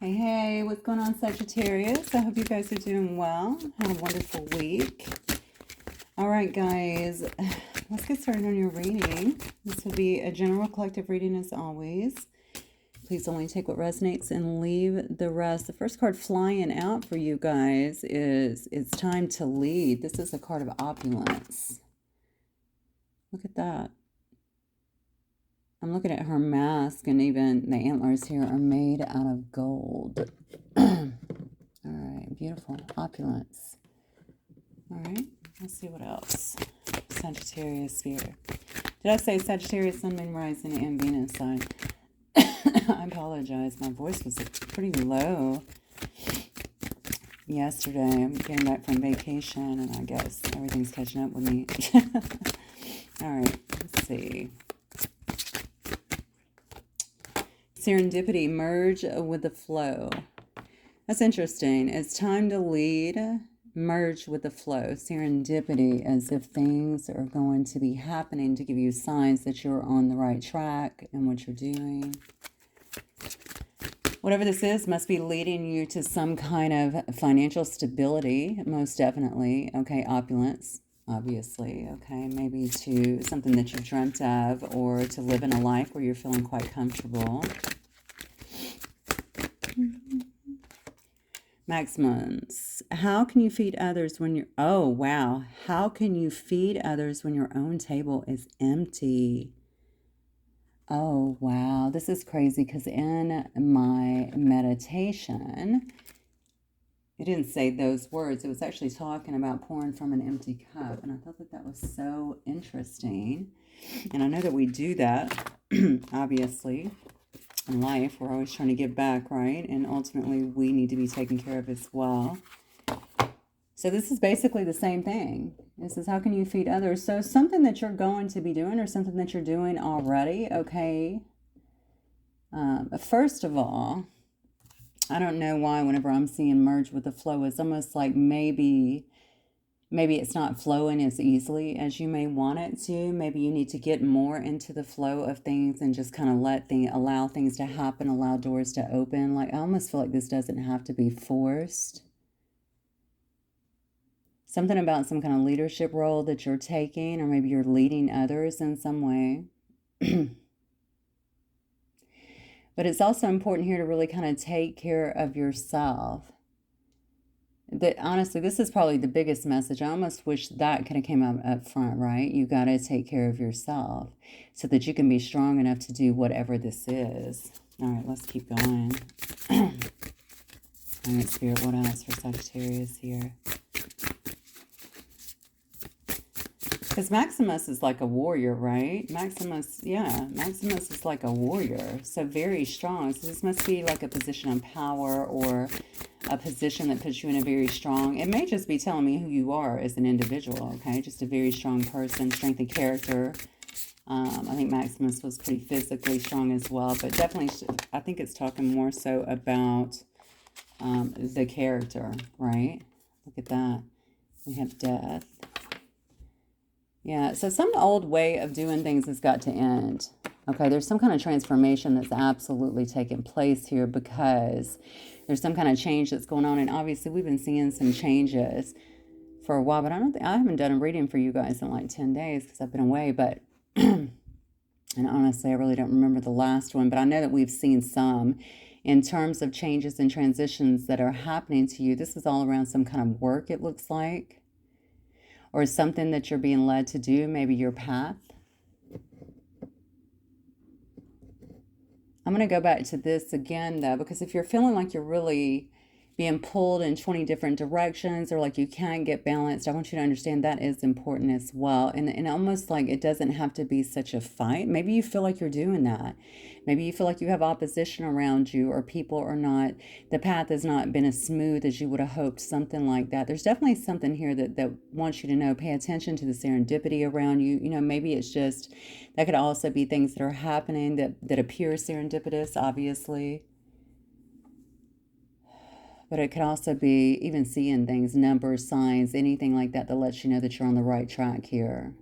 Hey, hey, what's going on, Sagittarius? I hope you guys are doing well. Had a wonderful week. All right, guys, let's get started on your reading. This will be a general collective reading as always. Please only take what resonates and leave the rest. The first card flying out for you guys is It's Time to Lead. This is a card of opulence. Look at that. I'm looking at her mask, and even the antlers here are made out of gold. All right, beautiful. Opulence. All right, let's see what else. Sagittarius here. Did I say Sagittarius, Sun, Moon, Rising, and Venus sign? I apologize. My voice was pretty low yesterday. I'm getting back from vacation, and I guess everything's catching up with me. All right, let's see. Serendipity, merge with the flow. That's interesting. It's time to lead, merge with the flow. Serendipity, as if things are going to be happening to give you signs that you're on the right track in what you're doing. Whatever this is must be leading you to some kind of financial stability, most definitely. Okay, opulence, obviously. Okay, maybe to something that you've dreamt of, or to live in a life where you're feeling quite comfortable. Maximums. How can you feed others when you're... Oh, wow. How can you feed others when your own table is empty? Oh, wow. This is crazy because in my meditation, it didn't say those words. It was actually talking about pouring from an empty cup. And I thought that that was so interesting. And I know that we do that, obviously. In life, we're always trying to give back, right? And ultimately, we need to be taken care of as well. So this is basically the same thing. This is how can you feed others? So something that you're going to be doing, or something that you're doing already, okay? First of all, I don't know why whenever I'm seeing merge with the flow, it's almost like maybe it's not flowing as easily as you may want it to. Maybe you need to get more into the flow of things and just kind of allow things to happen, allow doors to open. Like, I almost feel like this doesn't have to be forced. Something about some kind of leadership role that you're taking, or maybe you're leading others in some way. But it's also important here to really kind of take care of yourself. Honestly, this is probably the biggest message. I almost wish that could have came out up front, right? You got to take care of yourself so that you can be strong enough to do whatever this is. All right, let's keep going. All right, Spirit, what else for Sagittarius here? Because Maximus is like a warrior, right? Maximus is like a warrior. So very strong. So this must be like a position of power, or a position that puts you in a very strong... It may just be telling me who you are as an individual, okay? Just a very strong person, strength of character. I think Maximus was pretty physically strong as well. But definitely, I think it's talking more so about the character, right? Look at that. We have death. Yeah, so some old way of doing things has got to end. Okay, there's some kind of transformation that's absolutely taking place here, because there's some kind of change that's going on. And obviously, we've been seeing some changes for a while, but I haven't done a reading for you guys in like 10 days because I've been away. But, and honestly, I really don't remember the last one, but I know that we've seen some in terms of changes and transitions that are happening to you. This is all around some kind of work, it looks like, or something that you're being led to do, maybe your path. I'm going to go back to this again, though, because if you're feeling like you're really being pulled in 20 different directions, or like you can't get balanced, I want you to understand that is important as well. And almost like it doesn't have to be such a fight. Maybe you feel like you're doing that. Maybe you feel like you have opposition around you, or people are not, the path has not been as smooth as you would have hoped, something like that. There's definitely something here that wants you to know, pay attention to the serendipity around you. You know, maybe it's just, that could also be things that are happening that appear serendipitous, obviously. But it could also be even seeing things, numbers, signs, anything like that that lets you know that you're on the right track here.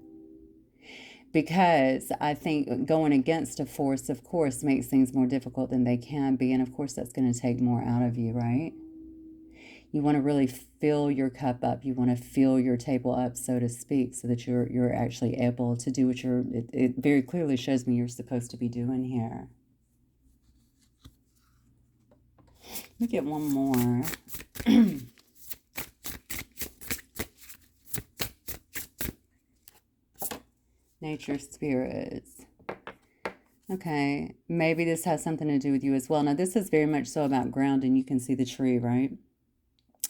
because I think going against a force, of course, makes things more difficult than they can be. And of course, that's going to take more out of you, right? You want to really fill your cup up. You want to fill your table up, so to speak, so that you're actually able to do what it very clearly shows me you're supposed to be doing here. Let me get one more. Nature spirits. Okay, maybe this has something to do with you as well. Now, this is very much so about grounding. You can see the tree, right?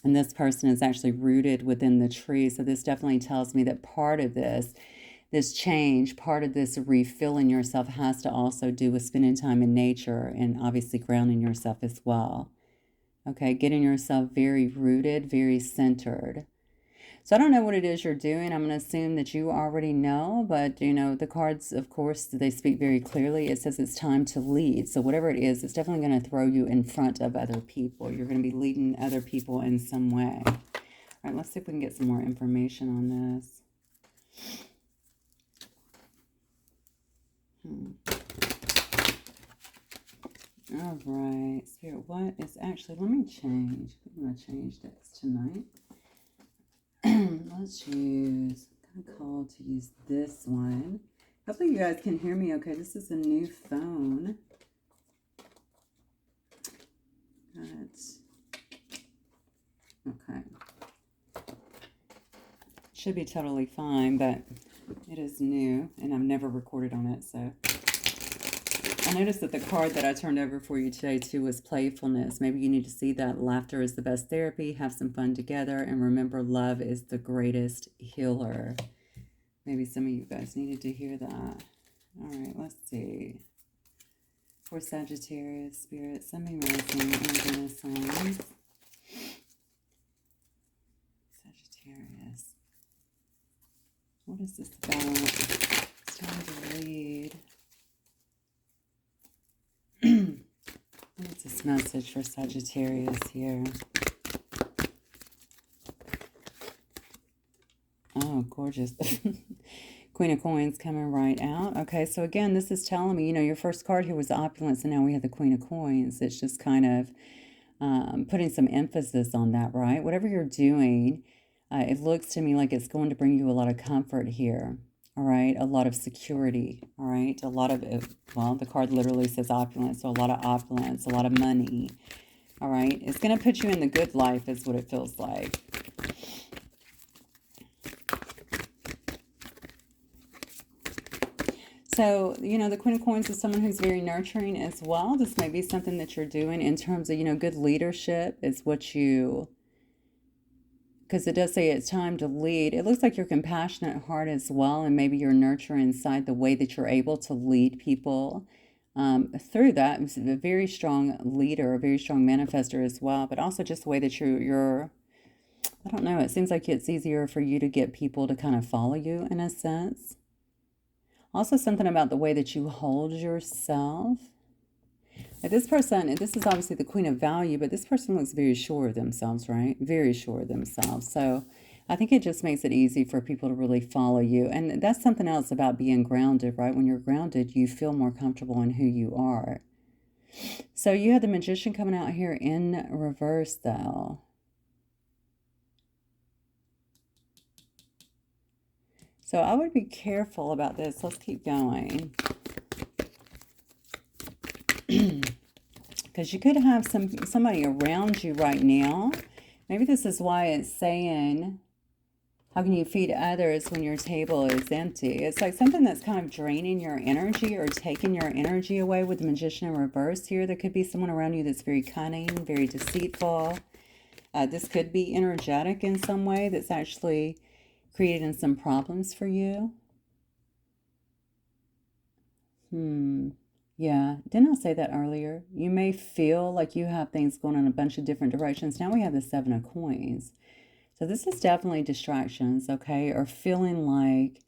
And this person is actually rooted within the tree. So this definitely tells me that part of this change, part of this refilling yourself has to also do with spending time in nature and obviously grounding yourself as well. Okay, getting yourself very rooted, very centered. So I don't know what it is you're doing. I'm going to assume that you already know, but you know, the cards, of course, they speak very clearly. It says it's time to lead. So whatever it is, it's definitely going to throw you in front of other people. You're going to be leading other people in some way. All right, let's see if we can get some more information on this. All right, Spirit, what is actually, let me change. I'm going to change this tonight. Let's use, I'm kind of called to use this one. Hopefully you guys can hear me okay. This is a new phone. Okay. Should be totally fine, but it is new and I've never recorded on it, so. I noticed that the card that I turned over for you today, too, was playfulness. Maybe you need to see that laughter is the best therapy. Have some fun together. And remember, love is the greatest healer. Maybe some of you guys needed to hear that. All right, let's see. For Sagittarius, Spirit, Sun, Moon, Rising, and Venus signs. Sagittarius. What is this about? It's time to lead. What's this message for Sagittarius here? Oh, gorgeous. Queen of Coins coming right out. Okay, so again, this is telling me, you know, your first card here was opulence, and now we have the Queen of Coins. It's just kind of putting some emphasis on that, right? Whatever you're doing, it looks to me like it's going to bring you a lot of comfort here. All right, a lot of security, all right, a lot of, well, the card literally says opulence, so a lot of opulence, a lot of money, all right. It's going to put you in the good life is what it feels like. So, you know, the Queen of Coins is someone who's very nurturing as well. This may be something that you're doing in terms of, you know, good leadership is what you... Because it does say it's time to lead. It looks like you're compassionate heart as well, and maybe you're nurturing inside the way that you're able to lead people through that. It's a very strong leader, a very strong manifester as well, but also just the way that you're, I don't know, it seems like it's easier for you to get people to kind of follow you in a sense. Also something about the way that you hold yourself. Like this person, and this is obviously the Queen of Value, but this person looks very sure of themselves, right? Very sure of themselves. So I think it just makes it easy for people to really follow you. And that's something else about being grounded, right? When you're grounded, you feel more comfortable in who you are. So you had the Magician coming out here in reverse, though. So I would be careful about this. Let's keep going. Because you could have somebody around you right now. Maybe this is why it's saying, how can you feed others when your table is empty? It's like something that's kind of draining your energy or taking your energy away with the Magician in reverse here. There could be someone around you that's very cunning, very deceitful. This could be energetic in some way that's actually creating some problems for you. Yeah, didn't I say that earlier? You may feel like you have things going in a bunch of different directions. Now we have the Seven of Coins. So this is definitely distractions, okay? Or feeling like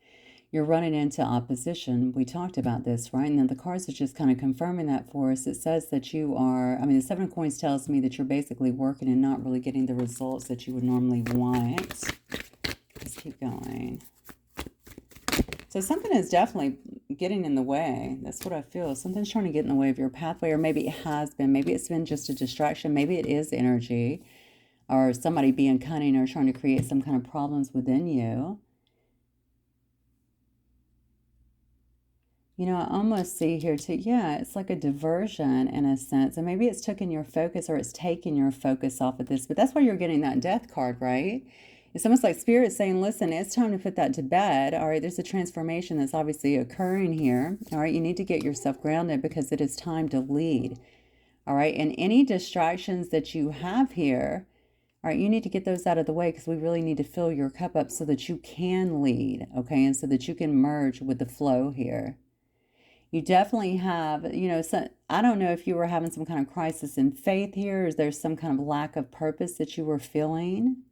you're running into opposition. We talked about this, right? And then the cards are just kind of confirming that for us. It says that you are, I mean, the Seven of Coins tells me that you're basically working and not really getting the results that you would normally want. Let's keep going. So something is definitely getting in the way. That's what I feel. Something's trying to get in the way of your pathway, or maybe it has been. Maybe it's been just a distraction. Maybe it is energy or somebody being cunning or trying to create some kind of problems within you. You know, I almost see here too, yeah, it's like a diversion in a sense. And maybe it's taking your focus or it's taking your focus off of this. But that's why you're getting that death card, right? It's almost like Spirit saying, listen, it's time to put that to bed. All right, there's a transformation that's obviously occurring here. All right, you need to get yourself grounded because it is time to lead. All right, and any distractions that you have here, all right, you need to get those out of the way because we really need to fill your cup up so that you can lead, okay, and so that you can merge with the flow here. You definitely have, you know, so I don't know if you were having some kind of crisis in faith here. Is there some kind of lack of purpose that you were feeling?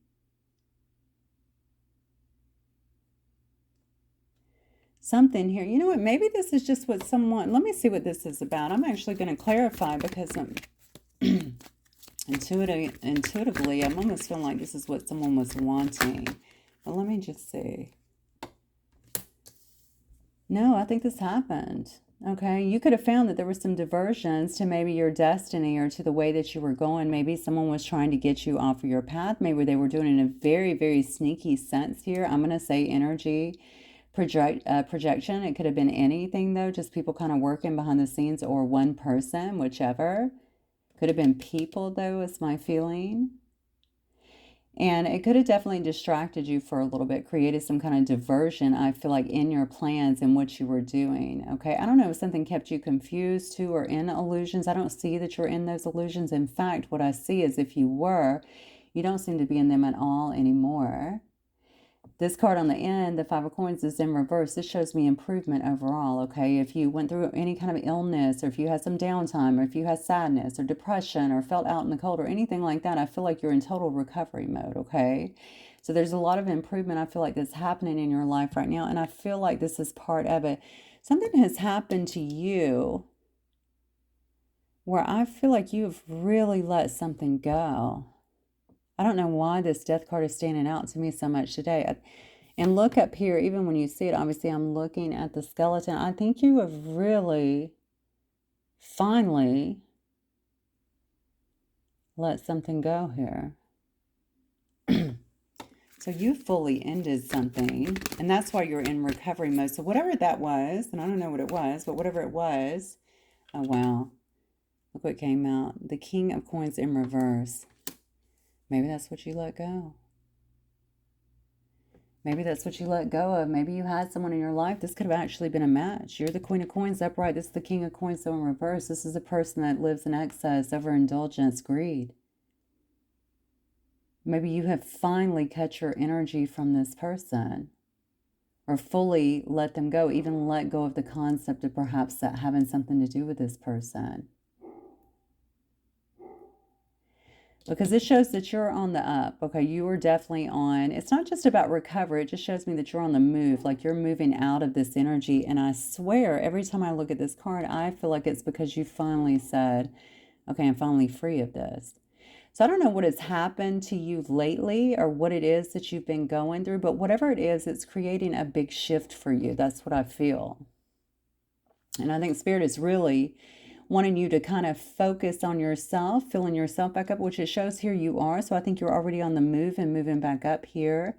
Something here. You know what? Maybe this is just what someone, let me see what this is about. I'm actually going to clarify because intuitively, I'm almost feeling like this is what someone was wanting. But let me just see. No, I think this happened. Okay, you could have found that there were some diversions to maybe your destiny or to the way that you were going. Maybe someone was trying to get you off of your path. Maybe they were doing it in a very, very sneaky sense here. I'm going to say energy projection. It could have been anything, though, just people kind of working behind the scenes or one person, whichever. Could have been people, though, is my feeling. And it could have definitely distracted you for a little bit, created some kind of diversion, I feel like, in your plans and what you were doing. Okay, I don't know if something kept you confused too or in illusions. I don't see that you're in those illusions. In fact, what I see is if you were, you don't seem to be in them at all anymore. This card on the end, the Five of Coins, is in reverse. This shows me improvement overall, okay? If you went through any kind of illness or if you had some downtime or if you had sadness or depression or felt out in the cold or anything like that, I feel like you're in total recovery mode, okay? So there's a lot of improvement I feel like that's happening in your life right now, and I feel like this is part of it. Something has happened to you where I feel like you've really let something go. I don't know why this death card is standing out to me so much today. And look up here, even when you see it, obviously I'm looking at the skeleton. I think you have really, finally, let something go here. So you fully ended something, and that's why you're in recovery mode. So whatever that was, and I don't know what it was, but whatever it was, oh wow, look what came out. The King of Coins in reverse. Maybe that's what you let go. Maybe that's what you let go of. Maybe you had someone in your life. This could have actually been a match. You're the Queen of Coins upright. This is the King of Coins so in reverse. This is a person that lives in excess, overindulgence, greed. Maybe you have finally cut your energy from this person or fully let them go, even let go of the concept of perhaps that having something to do with this person. Because this shows that you're on the up. Okay, you are definitely on. It's not just about recovery. It just shows me that you're on the move. Like you're moving out of this energy. And I swear, every time I look at this card, I feel like it's because you finally said, okay, I'm finally free of this. So I don't know what has happened to you lately or what it is that you've been going through. But whatever it is, it's creating a big shift for you. That's what I feel. And I think Spirit is really wanting you to kind of focus on yourself, filling yourself back up, which it shows here you are. So I think you're already on the move and moving back up here.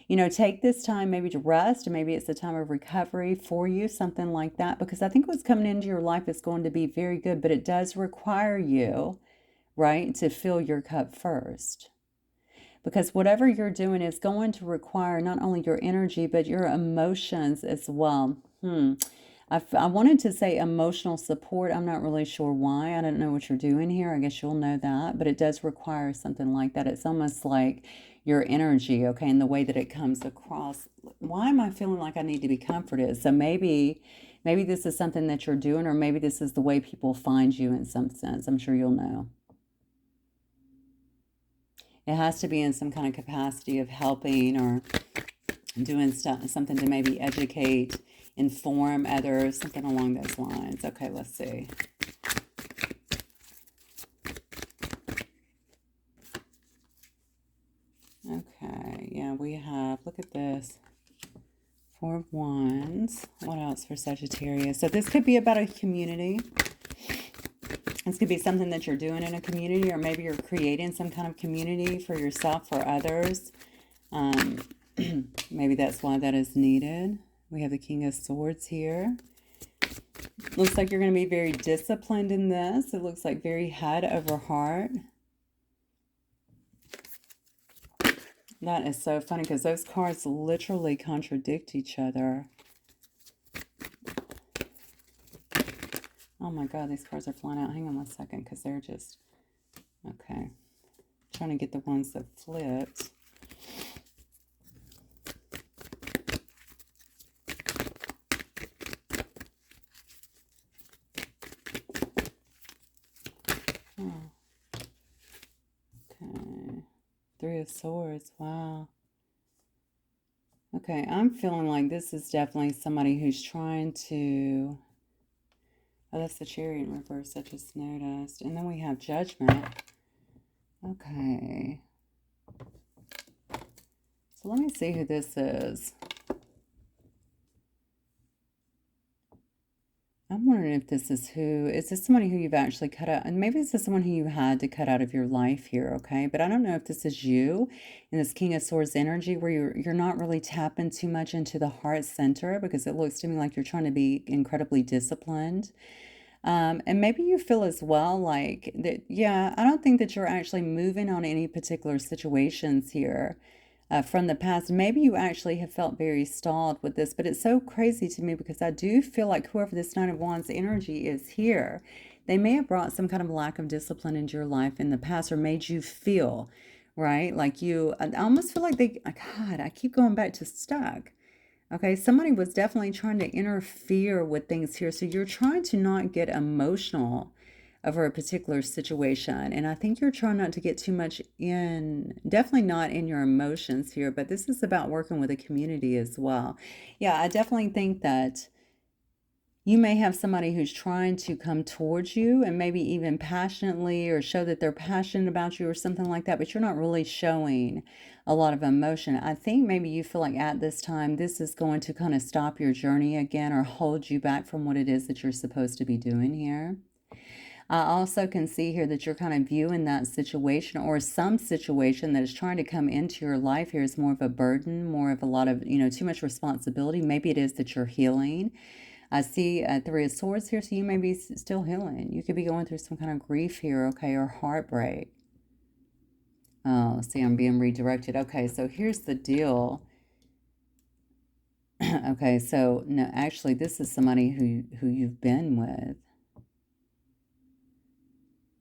You know, take this time maybe to rest, or maybe it's a time of recovery for you, something like that, because I think what's coming into your life is going to be very good, but it does require you, right, to fill your cup first. Because whatever you're doing is going to require not only your energy, but your emotions as well. I wanted to say emotional support. I'm not really sure why. I don't know what you're doing here. I guess you'll know that. But it does require something like that. It's almost like your energy, okay, and the way that it comes across. Why am I feeling like I need to be comforted? So maybe this is something that you're doing, or maybe this is the way people find you in some sense. I'm sure you'll know. It has to be in some kind of capacity of helping or doing something to maybe educate, inform others, something along those lines. Okay, let's see. Okay, yeah, we have, look at this. Four of Wands. What else for Sagittarius? So this could be about a community. This could be something that you're doing in a community, or maybe you're creating some kind of community for yourself or others. Maybe that's why that is needed. We have the King of Swords here. Looks like you're going to be very disciplined in this. It looks like very head over heart. That is so funny because those cards literally contradict each other. Oh my God, these cards are flying out. Hang on one second because they're just... Okay. Trying to get the ones that flipped. Oh. Okay. Three of Swords. Wow. Okay, I'm feeling like this is definitely somebody who's trying to... Oh, that's the Chariot in reverse. I just noticed. And then we have Judgment. Okay. So let me see who this is. I'm wondering if this is who... Is this somebody who you've actually cut out? And maybe this is someone who you had to cut out of your life here, okay? But I don't know if this is you in this King of Swords energy where you're not really tapping too much into the heart center, because it looks to me like you're trying to be incredibly disciplined. And maybe you feel as well like that, yeah, I don't think that you're actually moving on any particular situations here from the past. Maybe you actually have felt very stalled with this, but it's so crazy to me because I do feel like whoever this Nine of Wands energy is here, they may have brought some kind of lack of discipline into your life in the past, or made you feel, right? Like I almost feel like God, I keep going back to stuck. Okay, somebody was definitely trying to interfere with things here. So you're trying to not get emotional over a particular situation. And I think you're trying not to get too much in, definitely not in your emotions here, but this is about working with a community as well. Yeah, I definitely think that you may have somebody who's trying to come towards you and maybe even passionately, or show that they're passionate about you or something like that, but you're not really showing a lot of emotion. I think maybe you feel like at this time, this is going to kind of stop your journey again, or hold you back from what it is that you're supposed to be doing here. I also can see here that you're kind of viewing that situation, or some situation that is trying to come into your life here, is more of a burden, more of a lot of, too much responsibility. Maybe it is that you're healing. I see Three of Swords here, so you may be still healing. You could be going through some kind of grief here, okay, or heartbreak. Oh, see, I'm being redirected. Okay, so here's the deal. Okay, so no, actually, this is somebody who you've been with.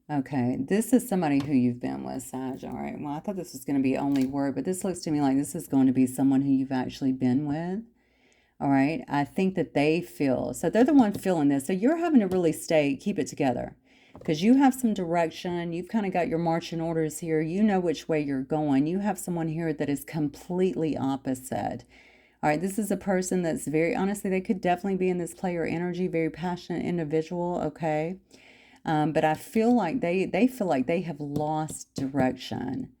Okay, this is somebody who you've been with, Sag. All right, well, I thought this was going to be only word, but this looks to me like this is going to be someone who you've actually been with. All right, I think that they feel, so they're the one feeling this. So you're having to really keep it together, because you have some direction. You've kind of got your marching orders here. You know which way you're going. You have someone here that is completely opposite. All right, this is a person that's very, honestly, they could definitely be in this player energy, very passionate individual, okay? But I feel like they feel like they have lost direction.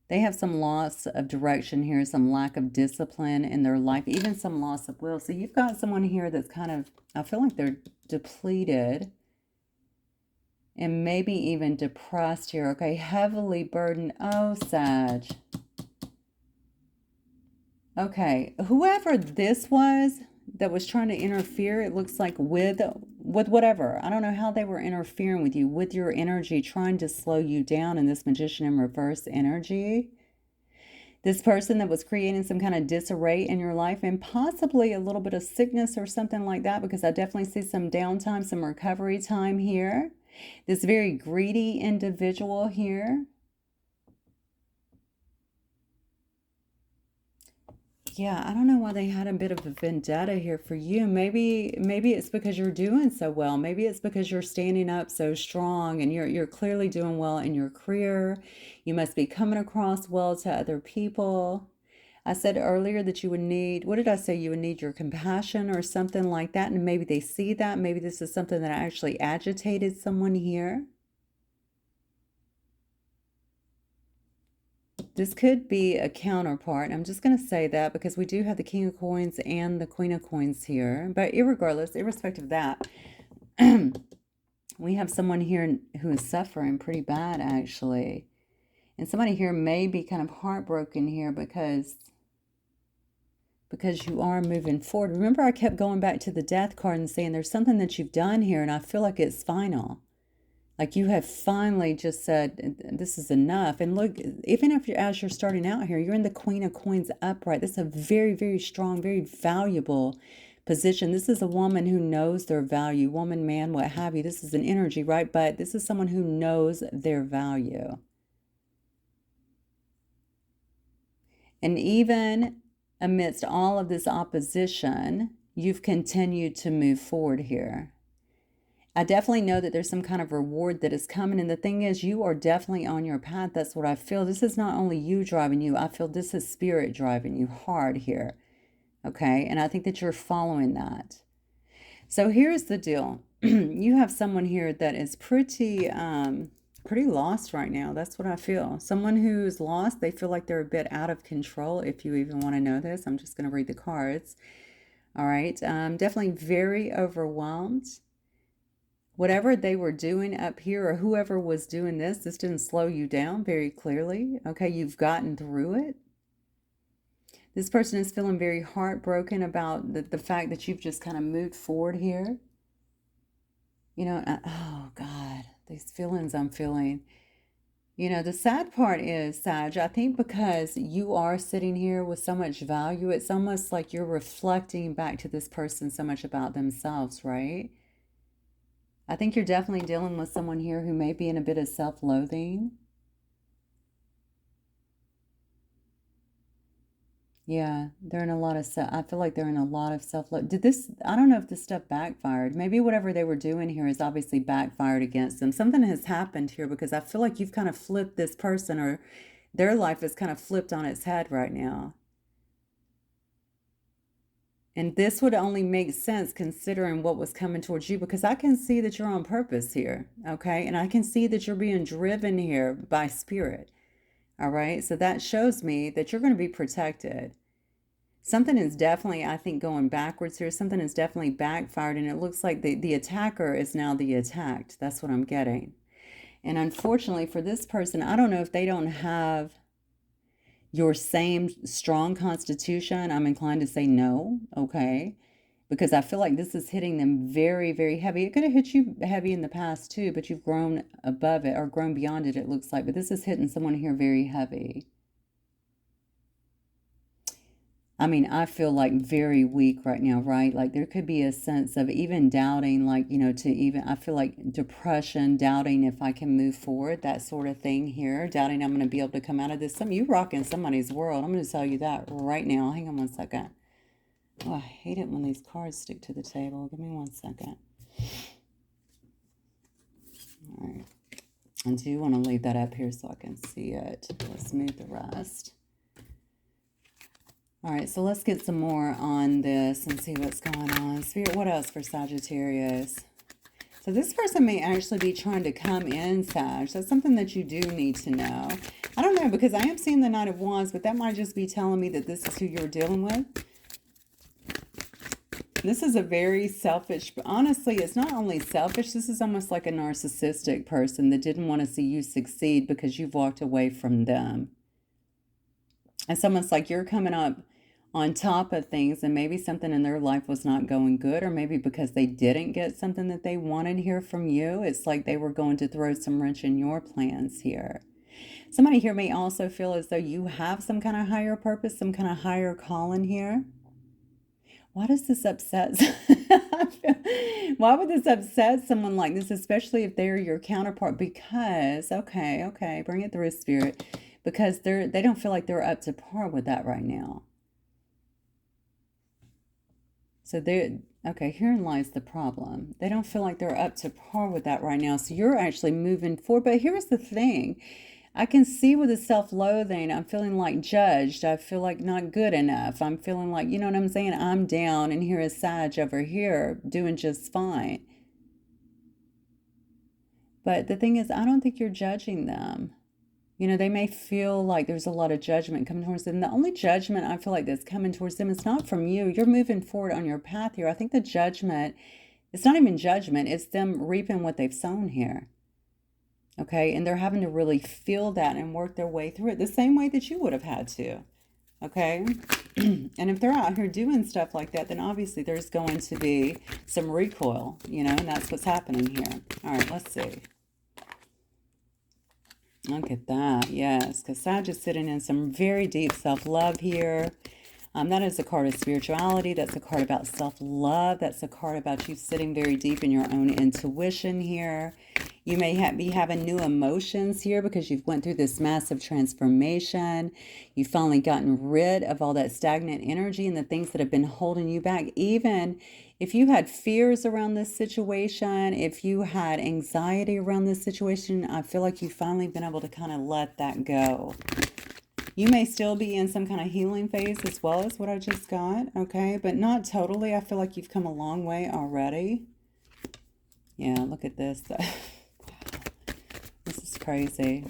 They have some loss of direction here, some lack of discipline in their life, even some loss of will. So you've got someone here that's kind of, I feel like they're depleted and maybe even depressed here. Okay, heavily burdened. Oh, Sag. Okay, whoever this was that was trying to interfere, it looks like with whatever. I don't know how they were interfering with you, with your energy, trying to slow you down in this Magician in reverse energy. This person that was creating some kind of disarray in your life, and possibly a little bit of sickness or something like that, because I definitely see some downtime, some recovery time here. This very greedy individual here. Yeah, I don't know why they had a bit of a vendetta here for you. Maybe it's because you're doing so well. Maybe it's because you're standing up so strong, and you're clearly doing well in your career. You must be coming across well to other people. I said earlier that you would need, what did I say? You would need your compassion or something like that. And maybe they see that. Maybe this is something that actually agitated someone here. This could be a counterpart. I'm just going to say that because we do have the King of Coins and the Queen of Coins here. But irrespective of that, we have someone here who is suffering pretty bad, actually. And somebody here may be kind of heartbroken here because you are moving forward. Remember, I kept going back to the Death card and saying there's something that you've done here, and I feel like it's final. Like you have finally just said, this is enough. And look, even if as you're starting out here, you're in the Queen of Coins upright. This is a very, very strong, very valuable position. This is a woman who knows their value, woman, man, what have you. This is an energy, right? But this is someone who knows their value. And even amidst all of this opposition, you've continued to move forward here. I definitely know that there's some kind of reward that is coming. And the thing is, you are definitely on your path. That's what I feel. This is not only you driving you. I feel this is spirit driving you hard here. Okay. And I think that you're following that. So here's the deal. You have someone here that is pretty lost right now. That's what I feel. Someone who's lost, they feel like they're a bit out of control. If you even want to know this, I'm just going to read the cards. All right. Definitely very overwhelmed. Whatever they were doing up here or whoever was doing this didn't slow you down very clearly. Okay, you've gotten through it. This person is feeling very heartbroken about the fact that you've just kind of moved forward here. You know, oh God, these feelings I'm feeling. You know, the sad part is, Sag, I think because you are sitting here with so much value, it's almost like you're reflecting back to this person so much about themselves, right? I think you're definitely dealing with someone here who may be in a bit of self-loathing. Yeah, they're in a lot of I feel like they're in a lot of self-love. I don't know if this stuff backfired. Maybe whatever they were doing here is obviously backfired against them. Something has happened here because I feel like you've kind of flipped this person, or their life is kind of flipped on its head right now. And this would only make sense considering what was coming towards you, because I can see that you're on purpose here, okay? And I can see that you're being driven here by spirit, all right? So that shows me that you're going to be protected. Something is definitely, I think, going backwards here. Something is definitely backfired, and it looks like the attacker is now the attacked. That's what I'm getting. And unfortunately for this person, I don't know if they don't have your same strong constitution. I'm inclined to say no, okay? Because I feel like this is hitting them very, very heavy. It could have hit you heavy in the past too, but you've grown above it or grown beyond it, it looks like. But this is hitting someone here very heavy. I mean, I feel like very weak right now, right? Like there could be a sense of even doubting, like, you know, I feel like depression, doubting if I can move forward, that sort of thing here, doubting I'm going to be able to come out of this. You rocking somebody's world. I'm going to tell you that right now. Hang on one second. Oh, I hate it when these cards stick to the table. Give me 1 second. All right. I do want to leave that up here so I can see it. Let's move the rest. All right, so let's get some more on this and see what's going on. Spirit, what else for Sagittarius? So this person may actually be trying to come in, Sag. That's something that you do need to know. I don't know, because I am seeing the Knight of Wands, but that might just be telling me that this is who you're dealing with. This is a very selfish, but honestly, it's not only selfish. This is almost like a narcissistic person that didn't want to see you succeed because you've walked away from them. It's almost like you're coming up on top of things, and maybe something in their life was not going good, or maybe because they didn't get something that they wanted here from you. It's like they were going to throw some wrench in your plans here. Somebody here may also feel as though you have some kind of higher purpose, some kind of higher calling here. Why does this upset? Why would this upset someone like this, especially if they're your counterpart? Because, okay, bring it through, Spirit. Because they don't feel like they're up to par with that right now. So okay, herein lies the problem. They don't feel like they're up to par with that right now. So you're actually moving forward. But here's the thing. I can see with the self-loathing, I'm feeling like judged. I feel like not good enough. I'm feeling like, you know what I'm saying? I'm down, and here is Sag over here doing just fine. But the thing is, I don't think you're judging them. You know, they may feel like there's a lot of judgment coming towards them. The only judgment I feel like that's coming towards them is not from you. You're moving forward on your path here. I think the judgment, it's not even judgment, it's them reaping what they've sown here. Okay, and they're having to really feel that and work their way through it the same way that you would have had to. Okay, and if they're out here doing stuff like that, then obviously there's going to be some recoil, you know, and that's what's happening here. All right, let's see. Look at that. Yes, because Sag is sitting in some very deep self-love here. That is a card of spirituality. That's a card about self-love. That's a card about you sitting very deep in your own intuition here. You may be having new emotions here because you've went through this massive transformation. You've finally gotten rid of all that stagnant energy and the things that have been holding you back. Even if you had fears around this situation, if you had anxiety around this situation, I feel like you've finally been able to kind of let that go. You may still be in some kind of healing phase as well as what I just got, okay? But not totally. I feel like you've come a long way already. Yeah, look at this. This is crazy.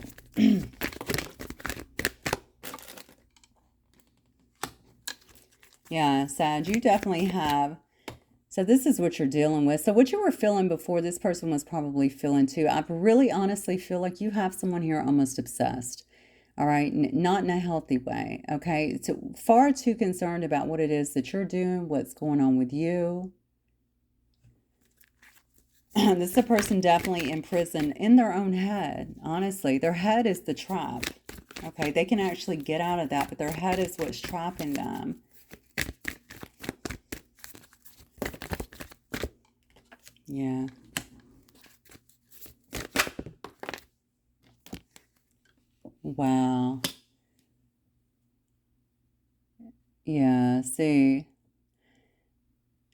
Yeah, Sag, you definitely have. So this is what you're dealing with. So what you were feeling before, this person was probably feeling too. I really honestly feel like you have someone here almost obsessed. All right, not in a healthy way, okay? So far too concerned about what it is that you're doing, what's going on with you. This is a person definitely imprisoned in their own head, honestly. Their head is the trap, okay? They can actually get out of that, but their head is what's trapping them. Yeah. Wow. Yeah, see,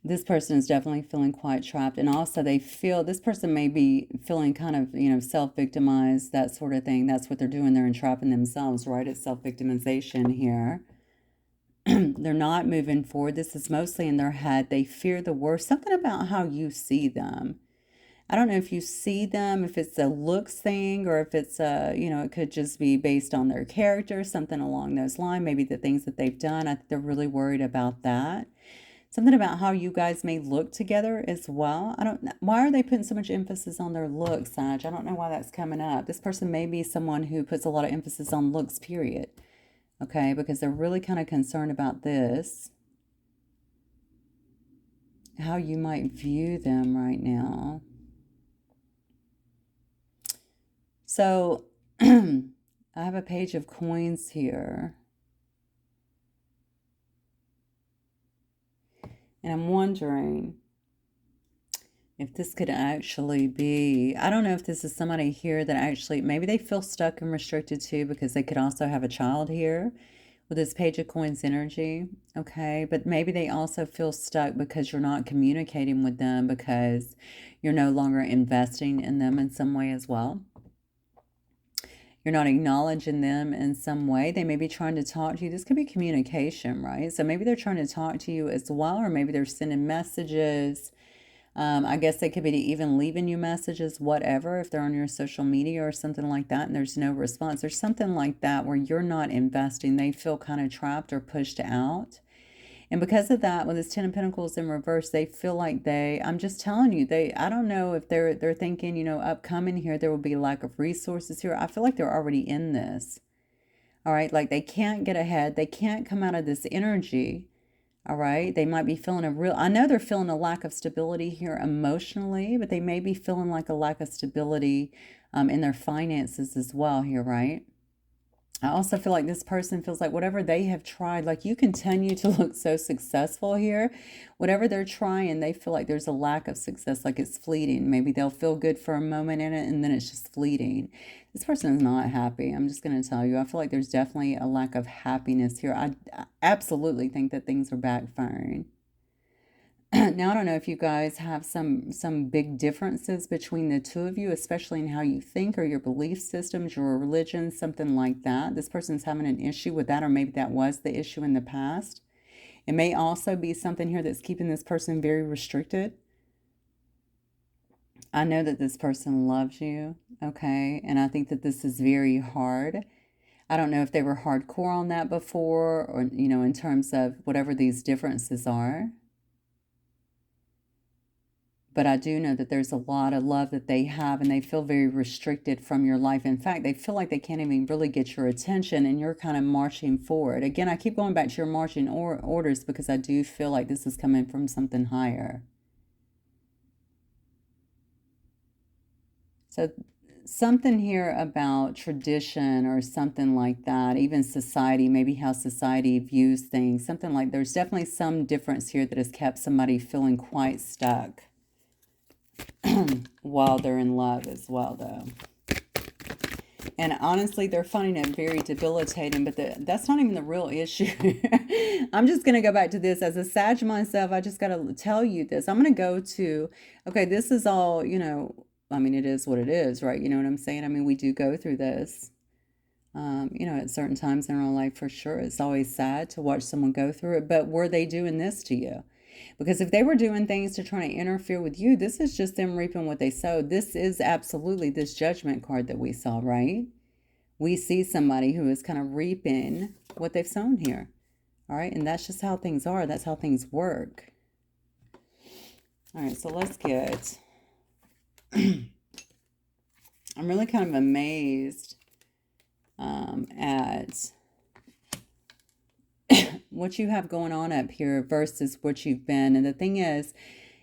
this person is definitely feeling quite trapped. And also they feel, this person may be feeling kind of, you know, self-victimized, that sort of thing. That's what they're doing. They're entrapping themselves, right? It's self-victimization here. They're not moving forward. This is mostly in their head. They fear the worst. Something about how you see them. I don't know if you see them, if it's a looks thing, or if it's a, you know, it could just be based on their character, something along those lines, maybe the things that they've done. I think they're really worried about that. Something about how you guys may look together as well. I don't know. Why are they putting so much emphasis on their looks, Sag? I don't know why that's coming up. This person may be someone who puts a lot of emphasis on looks, period. Okay, because they're really kind of concerned about this. How you might view them right now. So I have a page of coins here. And I'm wondering if this could actually be, I don't know if this is somebody here that actually, maybe they feel stuck and restricted too, because they could also have a child here with this page of coins energy, okay? But maybe they also feel stuck because you're not communicating with them, because you're no longer investing in them in some way as well. You're not acknowledging them in some way. They may be trying to talk to you. This could be communication, right? So maybe they're trying to talk to you as well, or maybe they're sending messages. I guess they could be even leaving you messages, whatever, if they're on your social media or something like that, and there's no response. There's something like that where you're not investing. They feel kind of trapped or pushed out. And because of that, with this Ten of Pentacles in reverse, they feel like I'm just telling you, I don't know if they're thinking, you know, upcoming here, there will be lack of resources here. I feel like they're already in this. All right. Like they can't get ahead. They can't come out of this energy. All right. They might be feeling I know they're feeling a lack of stability here emotionally, but they may be feeling like a lack of stability in their finances as well here, right? I also feel like this person feels like whatever they have tried, like you continue to look so successful here. Whatever they're trying, they feel like there's a lack of success, like it's fleeting. Maybe they'll feel good for a moment in it and then it's just fleeting. This person is not happy. I'm just going to tell you. I feel like there's definitely a lack of happiness here. I absolutely think that things are backfiring. Now, I don't know if you guys have some big differences between the two of you, especially in how you think or your belief systems, your religion, something like that. This person's having an issue with that, or maybe that was the issue in the past. It may also be something here that's keeping this person very restricted. I know that this person loves you, okay? And I think that this is very hard. I don't know if they were hardcore on that before or, you know, in terms of whatever these differences are. But I do know that there's a lot of love that they have and they feel very restricted from your life. In fact, they feel like they can't even really get your attention and you're kind of marching forward. Again, I keep going back to your marching orders because I do feel like this is coming from something higher. So something here about tradition or something like that, even society, maybe how society views things, something like there's definitely some difference here that has kept somebody feeling quite stuck while they're in love as well, though. And honestly, they're finding it very debilitating, but that's not even the real issue. I'm just going to go back to this. As a Sag myself, I just got to tell you this. I'm going to go to, okay, this is all, you know, I mean, it is what it is, right? You know what I'm saying? I mean, we do go through this, you know, at certain times in our life for sure. It's always sad to watch someone go through it, but were they doing this to you? Because if they were doing things to try to interfere with you, this is just them reaping what they sowed. This is absolutely this judgment card that we saw, right? We see somebody who is kind of reaping what they've sown here. All right, and that's just how things are. That's how things work. All right, so let's get... I'm really kind of amazed at what you have going on up here versus what you've been. And the thing is,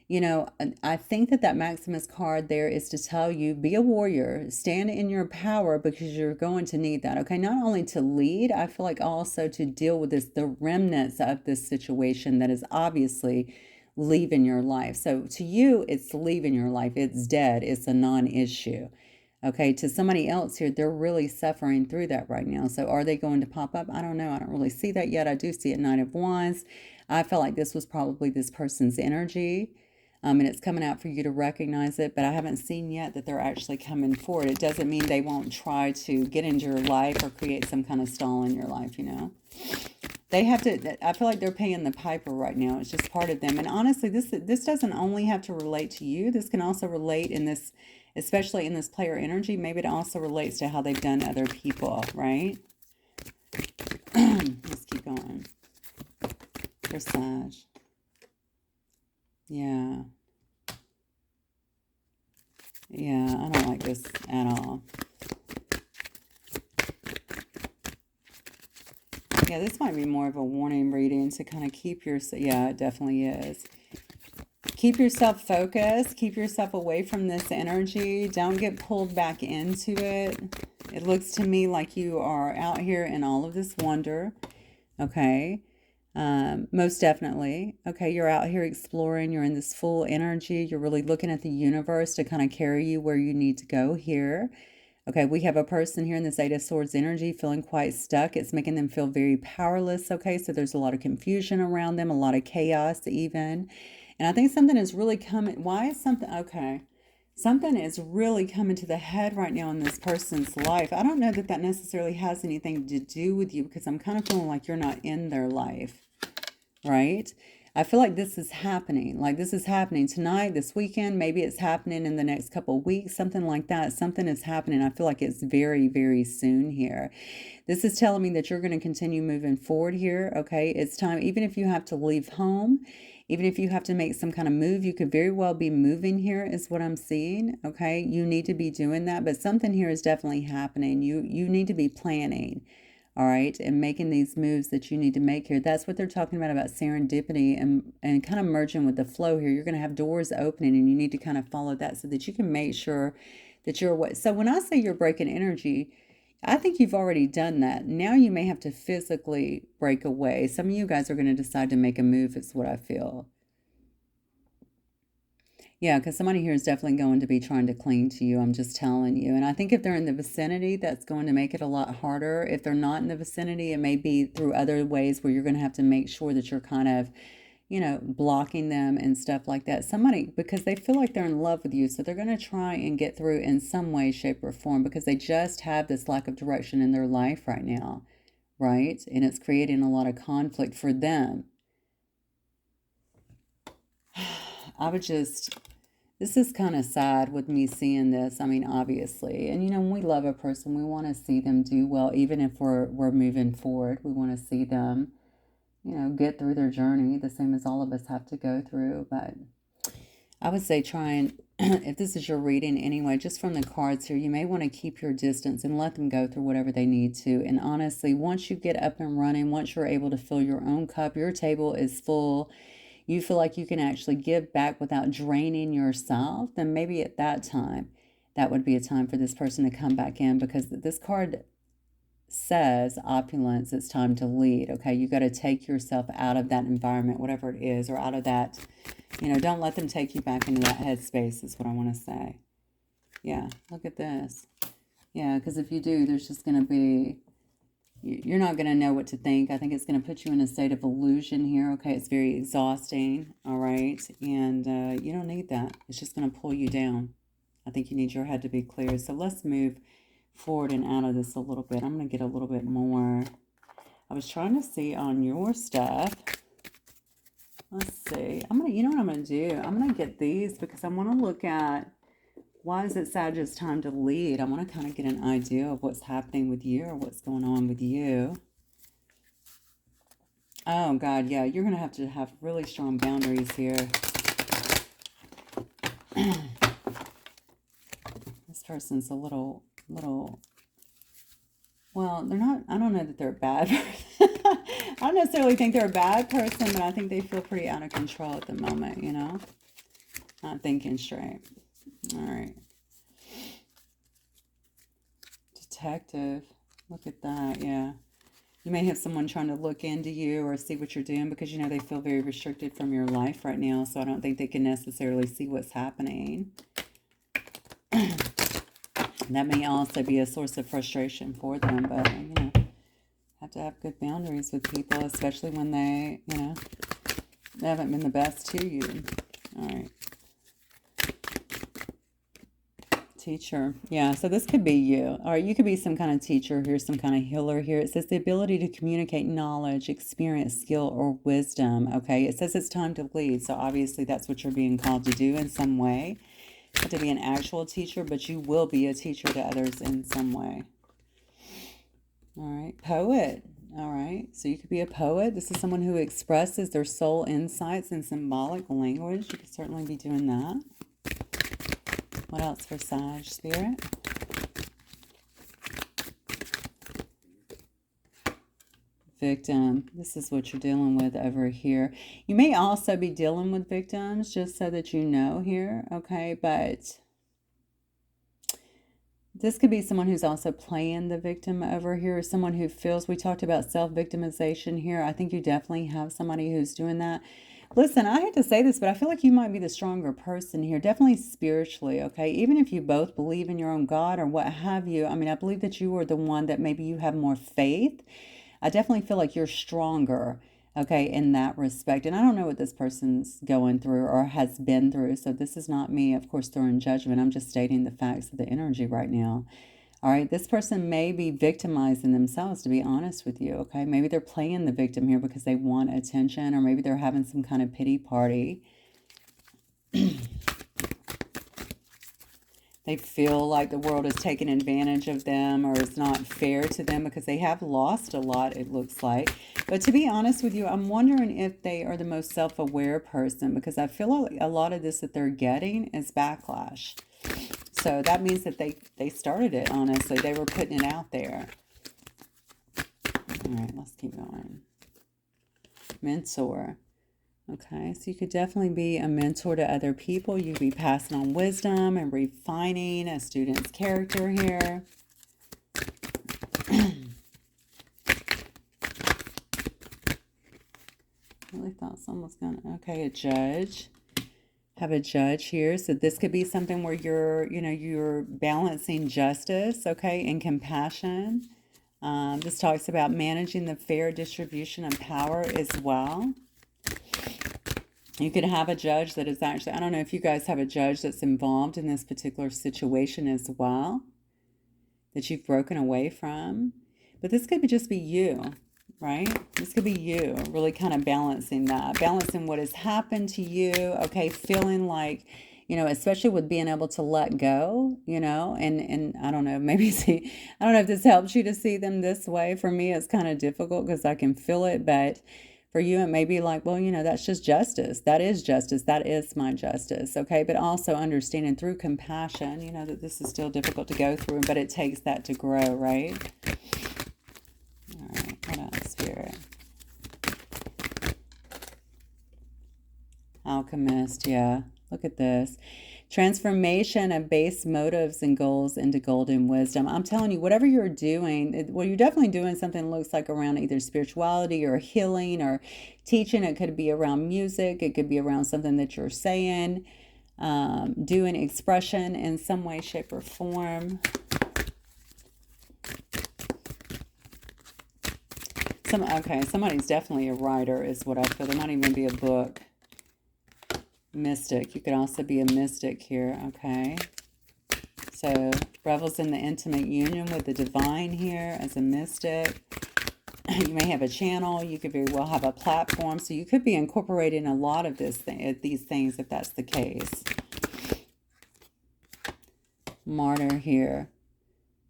you know, I think that Maximus card there is to tell you, be a warrior, stand in your power because you're going to need that. Okay, not only to lead, I feel like also to deal with the remnants of this situation that is obviously leaving your life. So to you, it's leaving your life. It's dead. It's a non-issue. Okay, to somebody else here, they're really suffering through that right now. So are they going to pop up? I don't know. I don't really see that yet. I do see a Knight of Wands. I felt like this was probably this person's energy. And it's coming out for you to recognize it, but I haven't seen yet that they're actually coming forward. It doesn't mean they won't try to get into your life or create some kind of stall in your life, you know. They have to, I feel like they're paying the piper right now. It's just part of them. And honestly, this doesn't only have to relate to you. This can also relate in this, especially in this player energy. Maybe it also relates to how they've done other people, right? Let's keep going. For Sag. Yeah. Yeah, I don't like this at all. Yeah, this might be more of a warning reading to kind of keep your... Yeah, it definitely is. Keep yourself focused. Keep yourself away from this energy. Don't get pulled back into it. It looks to me like you are out here in all of this wonder. Okay. Most definitely. Okay, you're out here exploring. You're in this full energy. You're really looking at the universe to kind of carry you where you need to go here. Okay, we have a person here in this Eight of Swords energy feeling quite stuck. It's making them feel very powerless. Okay, so there's a lot of confusion around them, a lot of chaos even. And I think something is really coming. Why is something... Okay. Something is really coming to the head right now in this person's life. I don't know that that necessarily has anything to do with you because I'm kind of feeling like you're not in their life, right? I feel like this is happening. Like this is happening tonight, this weekend. Maybe it's happening in the next couple of weeks, something like that. Something is happening. I feel like it's very, very soon here. This is telling me that you're going to continue moving forward here, okay? It's time, even if you have to leave home, even if you have to make some kind of move, you could very well be moving here is what I'm seeing, okay? You need to be doing that, but something here is definitely happening. You need to be planning, all right, and making these moves that you need to make here. That's what they're talking about serendipity and kind of merging with the flow here. You're going to have doors opening and you need to kind of follow that so that you can make sure that you're away. So when I say you're breaking energy, I think you've already done that. Now you may have to physically break away. Some of you guys are going to decide to make a move, is what I feel. Yeah, because somebody here is definitely going to be trying to cling to you. I'm just telling you. And I think if they're in the vicinity, that's going to make it a lot harder. If they're not in the vicinity, it may be through other ways where you're going to have to make sure that you're kind of, you know, blocking them and stuff like that. Somebody, because they feel like they're in love with you, so they're going to try and get through in some way, shape, or form because they just have this lack of direction in their life right now, right? And it's creating a lot of conflict for them. I would just... This is kind of sad with me seeing this. I mean, obviously. And, you know, when we love a person, we want to see them do well. Even if we're moving forward, we want to see them, you know, get through their journey, the same as all of us have to go through. But I would say try and, if this is your reading anyway, just from the cards here, you may want to keep your distance and let them go through whatever they need to. And honestly, once you get up and running, once you're able to fill your own cup, your table is full, you feel like you can actually give back without draining yourself, then maybe at that time, that would be a time for this person to come back in, because this card says opulence, it's time to lead. Okay, you got to take yourself out of that environment, whatever it is, or out of that, you know, don't let them take you back into that headspace is what I want to say. Yeah, look at this. Yeah, because if you do, there's just going to be, you're not going to know what to think. I think it's going to put you in a state of illusion here. Okay, it's very exhausting. All right, and you don't need that. It's just going to pull you down. I think you need your head to be clear. So let's move forward and out of this a little bit. I'm going to get a little bit more. I was trying to see on your stuff. Let's see. You know what I'm going to do? I'm going to get these because I want to look at, why is it Sagittarius time to lead? I want to kind of get an idea of what's happening with you or what's going on with you. Oh, God, yeah. You're going to have really strong boundaries here. This person's a little, well, they're not, I don't know that they're a bad person. I don't necessarily think they're a bad person, but I think they feel pretty out of control at the moment, you know? Not thinking straight. All right. Detective. Look at that, yeah. You may have someone trying to look into you or see what you're doing because, you know, they feel very restricted from your life right now, so I don't think they can necessarily see what's happening. That may also be a source of frustration for them, but, you know, have to have good boundaries with people, especially when they, you know, they haven't been the best to you. All right. Teacher. Yeah, so this could be you. All right, you could be some kind of teacher here, some kind of healer here. It says the ability to communicate knowledge, experience, skill, or wisdom. Okay, it says it's time to lead. So obviously that's what you're being called to do in some way. Not to be an actual teacher, but you will be a teacher to others in some way. All right, poet. All right, so you could be a poet. This is someone who expresses their soul insights in symbolic language. You could certainly be doing that. What else for Sag Spirit? Victim. This is what you're dealing with over here. You may also be dealing with victims, just so that you know here, okay? But this could be someone who's also playing the victim over here, someone who feels, we talked about self-victimization here. I think you definitely have somebody who's doing that. Listen, I hate to say this, but I feel like you might be the stronger person here, definitely spiritually, okay? Even if you both believe in your own God or what have you, I mean, I believe that you are the one that maybe you have more faith. I definitely feel like you're stronger, okay, in that respect. And I don't know what this person's going through or has been through, so this is not me, of course, throwing judgment. I'm just stating the facts of the energy right now. All right, this person may be victimizing themselves, to be honest with you, okay? Maybe they're playing the victim here because they want attention, or maybe they're having some kind of pity party. They feel like the world is taking advantage of them or it's not fair to them because they have lost a lot, it looks like. But to be honest with you, I'm wondering if they are the most self-aware person, because I feel like a lot of this that they're getting is backlash. So that means that they started it, honestly. They were putting it out there. All right, let's keep going. Mentor. Okay, so you could definitely be a mentor to other people. You could be passing on wisdom and refining a student's character here. Really thought someone was gonna, okay, a judge. Have a judge here. So this could be something where you're balancing justice, okay, and compassion. This talks about managing the fair distribution of power as well. You could have a judge that is actually, I don't know if you guys have a judge that's involved in this particular situation as well, that you've broken away from. But this could just be you, right? This could be you really kind of balancing that, balancing what has happened to you, okay, feeling like you know, especially with being able to let go, you know, and I don't know, maybe see, I don't know if this helps you to see them this way. For me, it's kind of difficult because I can feel it, but for you, it may be like, well, you know, that's just justice. That is justice. That is my justice. Okay. But also understanding through compassion, you know, that this is still difficult to go through, but it takes that to grow, right? All right. What else, Spirit? Alchemist. Yeah. Look at this. Transformation of base motives and goals into golden wisdom. I'm telling you, whatever you're doing, well, you're definitely doing something that looks like around either spirituality or healing or teaching. It could be around music. It could be around something that you're saying, doing expression in some way, shape, or form. Okay, somebody's definitely a writer is what I feel. There might even be a book. Mystic. You could also be a mystic here, okay? So, revels in the intimate union with the divine here as a mystic. You may have a channel. You could very well have a platform. So, you could be incorporating a lot of these things if that's the case. Martyr here.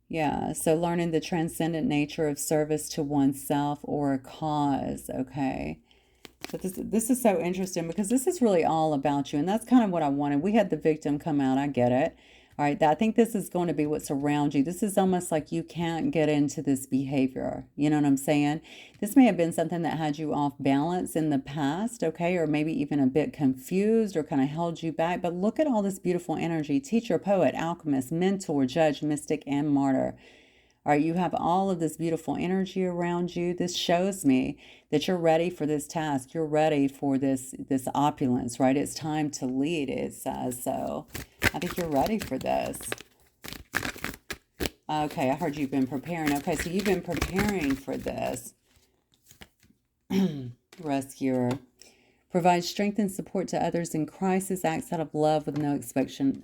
Yeah, so learning the transcendent nature of service to oneself or a cause, okay? But this is so interesting because this is really all about you. And that's kind of what I wanted. We had the victim come out. I get it. All right. I think this is going to be what's around you. This is almost like you can't get into this behavior. You know what I'm saying? This may have been something that had you off balance in the past. Okay. Or maybe even a bit confused or kind of held you back. But look at all this beautiful energy. Teacher, poet, alchemist, mentor, judge, mystic, and martyr. All right, you have all of this beautiful energy around you. This shows me that you're ready for this task. You're ready for this opulence, right? It's time to lead, it says. So I think you're ready for this. Okay, I heard you've been preparing. Okay, so you've been preparing for this. Rescuer. Provide strength and support to others in crisis, acts out of love with no expectation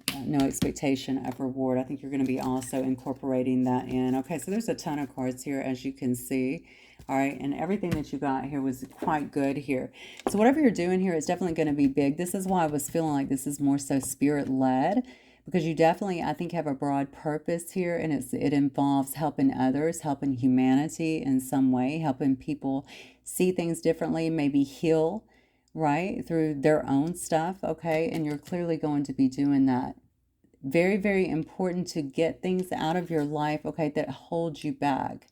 of reward. I think you're going to be also incorporating that in. Okay, so there's a ton of cards here, as you can see. All right, and everything that you got here was quite good here. So whatever you're doing here is definitely going to be big. This is why I was feeling like this is more so spirit-led, because you definitely, I think, have a broad purpose here, and it involves helping others, helping humanity in some way, helping people see things differently, maybe heal, right, through their own stuff, okay? And you're clearly going to be doing that. Very, very important to get things out of your life, okay, that hold you back,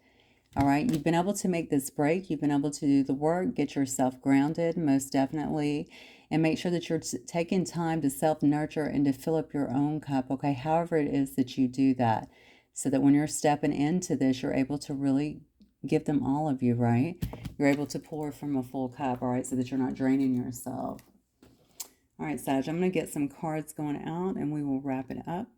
all right? You've been able to make this break. You've been able to do the work, get yourself grounded, most definitely, and make sure that you're taking time to self-nurture and to fill up your own cup, okay, however it is that you do that, so that when you're stepping into this, you're able to really give them all of you, right? You're able to pour from a full cup, all right, so that you're not draining yourself. All right, Sag, I'm going to get some cards going out and we will wrap it up.